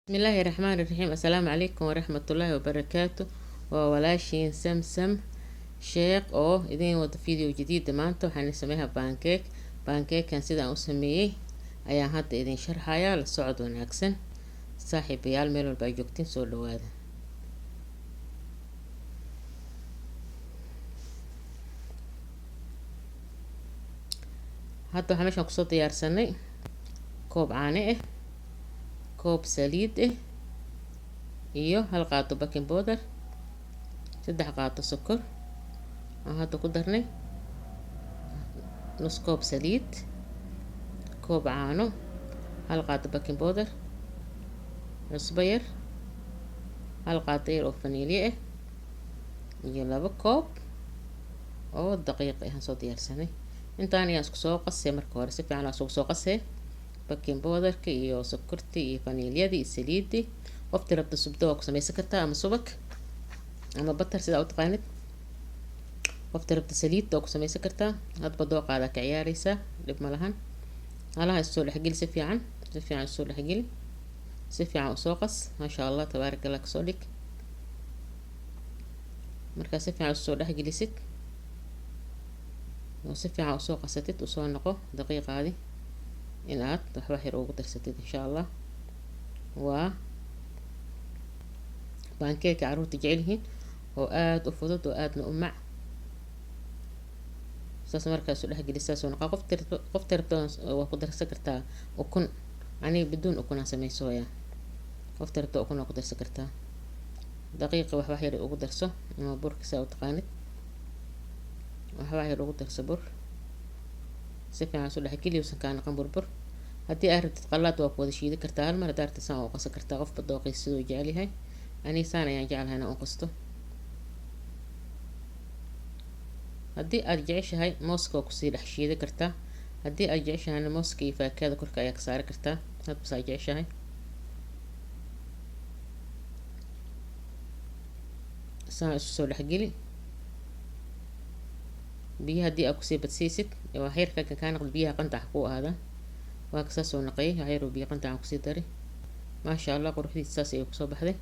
بسم الله الرحمن الرحيم. السلام عليكم ورحمة الله وبركاته. وولاشين سمسم شيق إذن وضع فيديو جديد maanta waxaan sameeyaa pancake kan sidaan u sameeyay ayaan hadda idin sharxayaa. la socod wanaagsan saaxiibayaal meel walba ay joogtiin soo dhawaada. hadda waxaan meeshaan kusoo diyaarsanay koob caano ah, koob saliid ah iyo hal qaado baking powder, 3 qaado sokor. aan hadda ku darnay nus koob saliid, koob caano, hal qaado baking powder, cusbo yar, hal qaado yar oo vanilya ah iyo 2 koob oo daqiiq ah soo diyaarsanay. intaan ayaan isku soo qasay marka hore si fiican aan soo qasay baking powderka iyo sokortii iyo vanilyadii iyo saliidii. qoftii rabta subto waa ku samaysan kartaa ama subag ama butter sida aad taqaanid. qoftii rabta saliid waa ku samaysan kartaa, hadba dooqaada ka ciyaaraysa, dhib ma lahan. halaha soo dhaxgeli si fiican soo dhaxgeli, si fiican u soo qas. ma sha Allah tabarakallah ka soo dhig. marka si fiican soo dhaxgelisid oo si fiican u soo qasatid u soo noqo daqiiqaadi in aad wax yar ugu darsatid insha Allah. waa pancake caruurta jecel yihiin oo aad u fudud oo aadna u mac. saas markaas u dhaxgelisaa soo noqo. qofta rabta waa ku darsan kartaa ukun, aniga biduun ukun aan sameysooya. qofta rabta ukun waa ku darsan kartaa. daqiiqa wax yar ugu darso ama burka saa u taqaanid, wax yar ugu darso bur. si fiican soo dhaxgeli usan kaa noqon burbur. haddii aad rabtid qalaad waa ku wada shiidi kartaa hal mar. haddaad rabtid saan u qasan kartaa, qofba dooqiisa siduu jecel yahay. aniga saan ayaan jeclahay inaan u qasto. haddii aad jeceshahay mooska waa kusii dhex shiidi kartaa. haddii aad jeceshahayna mooska iyo faakahada korka ayaa ka saari kartaa hadba saa jeceshahay. saan isu soo dhexgeli. biyaha haddii aad kusii badsiisid waa heerka kaa noqdo biyaha qandac ku ahaada. waa ka saas oo naqayay wax yar oo biyo qandac aan kusii daray. maasha Allah quruxdiisa saas ayay kusoo baxday.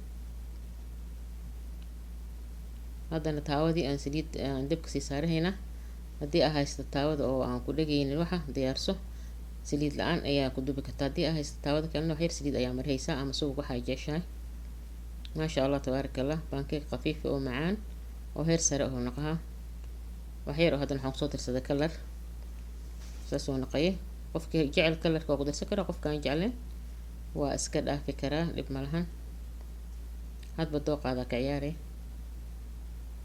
haddana taawadii aan saliid aan dabka sii saarahaynaa. haddii aad haysto taawada oo aan ku dhagaynin waxa diyaarso, saliid la-aan ayaa ku dubi kartaa. haddii aad haysto taawada kalena wax yar saliid ayaa marhaysaa ama subag waxaa jeceshahay. maasha Allah tabarakallah pancake khafiif oo macaan oo heer sare oo naqaha. wax yar oo haddana waxaan kusoo darsaday kalar saas oo naqayay. qofkii jecel kalarka waa ku darsan karaa, qofka aan jeclayn waa iska dhaafi karaa, dhib ma lahan. hadba dooqaada ka ciyaaraya.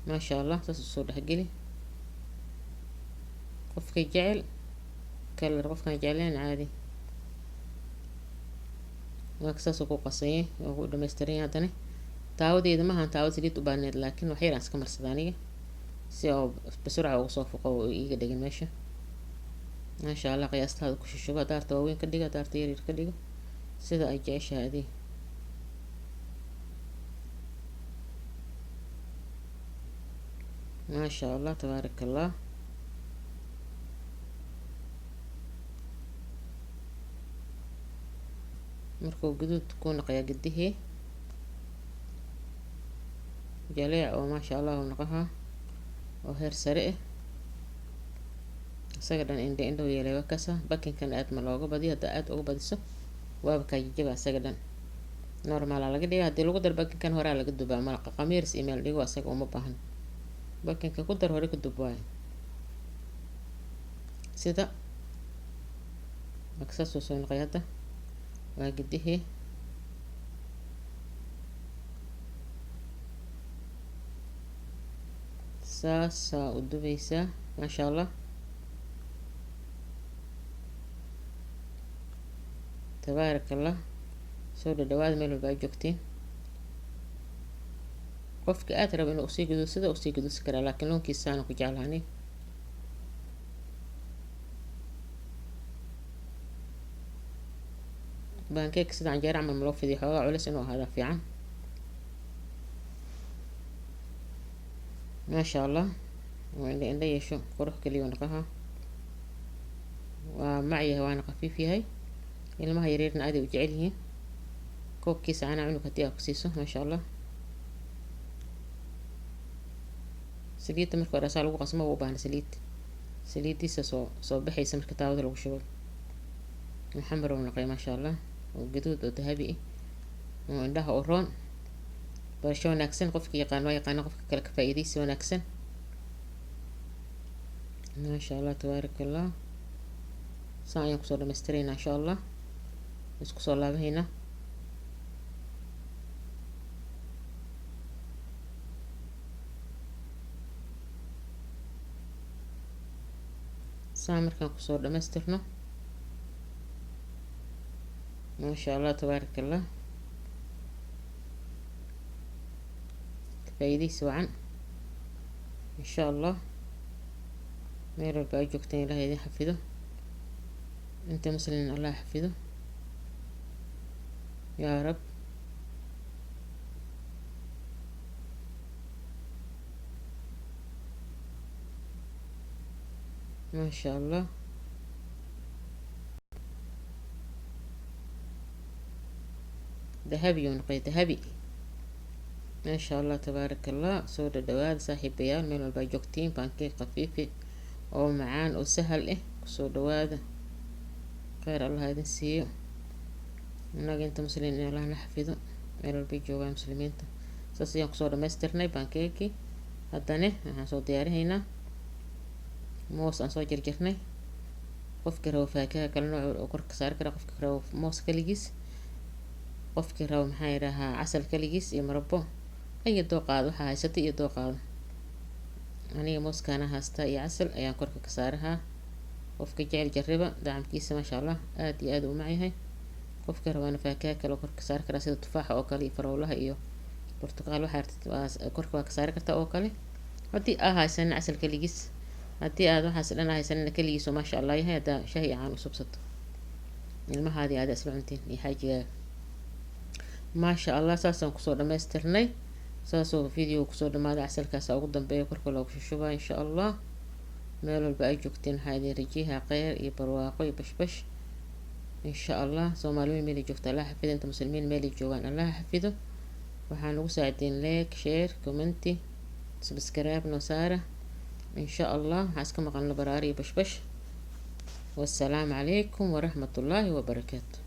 maasha Allah saas soo dhaxgeli. qofkii jecel kalar, qofkaan jeclayn caadi. waa ka saas ku qasayay oo ku dhameystiran. haddana taawadeeda maahan taawad saliid u baaneed, laakiin wax yar aan iska marsaday aniga si oo bسرعة ugu soo fuqo oo iiga dhigin meesha. maasha Allah qiyaastaada ku shishubo. daarta waaweyn ka dhigo, daarta yar yar ka dhigo sida ay jeceshahay adii. maasha Allah tabarakallah. markuu guduud ku naqaya gidihii jaleec oo maasha Allah u naqaha oo heer sare ah. isaga dhan indho yeelay waa kasa. bakinkan aad ma looga badiyo, hadda aad uga badiso waaba ka jajaba. isaga dhan normal laga dhigaa. haddii lagu dar bakinkan hore laga dubaa malaqa qamiirs email dhigo asaga uma baahan. bakinka ku dar hore ka dub waay sida maksa soo noqay. hadda waa gidihii saasaa u dubaysaa. maasha Allah tabarakallah. soo dhawaada meel walba ay joogtiin. qofka aad rabo inuu usii guduudsado usii guduudsan karaa, laakiin loonkiisa aan ku jeclaanay. pancake sida canjeero camal ma loo fidiyo, xoogaa culus inuu ahaada fiican. maasha Allah waa indha yeesho qurux kaliya naqaha. waa macyahay waana khafiif yahay. ilmaha yaryarna aad ay u jecel yihiin. koobkiisa caana cunug haddii aad ku siiso maasha allah. saliidda marka hore asaa lagu qasmo u baahna saliiddiisa soo baxaysa marka taawada lagu shubo. maxamar oo naqay maasha allah, oo gaduud oo dahabi ah, oo indhaha u roon. barasho wanaagsan, qofka yaqaan waa yaqaana, qofka kale ka faa'iidaysi wanaagsan. maasha allah tabaaraka allah. saan ayaan kusoo dhamaystiraynaa insha allah, isku soo laabahaynaa. saan markaan kusoo dhamaystirno maasha allah tabaaraka allah, faa'iidaysi wacan insha allah. meel walba ay joogtaan ilaahay idin xafido, inta muslimiin allah xafido yaa rab. maasha allah. dahabi oo noqday dahabi. maasha allah tabaaraka allah. soo dhadhawaada saaxiibayaal meel walba ay joogtiin. pancake khafiifi oo macaan oo sahal ah, kusoo dhawaada. kheyr allah idin siiyo. inaga inta muslimiin in allah na xafido meel walbay joogaan muslimiinta. saas ayaan kusoo dhamaystirnay pancake. haddana waxaan soo diyaarihaynaa moos aan soo jarjarnay. qofka rabo faakaha kala nooc oo korka saari kara, qofka rabo moos kaligiis, qofka rabo maxaa yidhaahaa casal kaligiis iyo marabo, iyo dooqaado waxaa haysata iyo dooqaado. aniga mooskaana haastaa iyo casal ayaan korka ka saarahaa. qofka jecel jarriba dacamkiisa maasha allah aad iyo aad u macyahay. qofka rabaana faakaha kale oo korka saari karaa sida tufaaxa oo kale iyo farowlaha iyo burtuqaal waxaa artid korka waa ka saari kartaa oo kale. haddii aa haysanin casal kaligiis, haddii aad waxaas dhan haysanina kaligiiso maasha allah yahay. haddaa shahi caan u subsato ilmahaadii aada isla cuntiin iyo xaajigaaga. maasha allah saasaan kusoo dhamaystirnay. saasoo video kusoo dhamaaday. casalkaasa ugu dambeeya korka loogu shushubaa insha allah. meel walba ay joogteen waxaa idin rajiyaha kheyr iyo barwaaqo iyo bashbash insha allah. soomaaliyiin meelay joogta allah xafido, inta muslimiin meelay joogaan allah xafido. waxaan ugu saacideyn like, share, commenti, subscribe noo saara insha allah. waxaa iska maqalno baraari iyo bashbash. wassalaamu calaykum waraxmatullaahi wabarakaatu.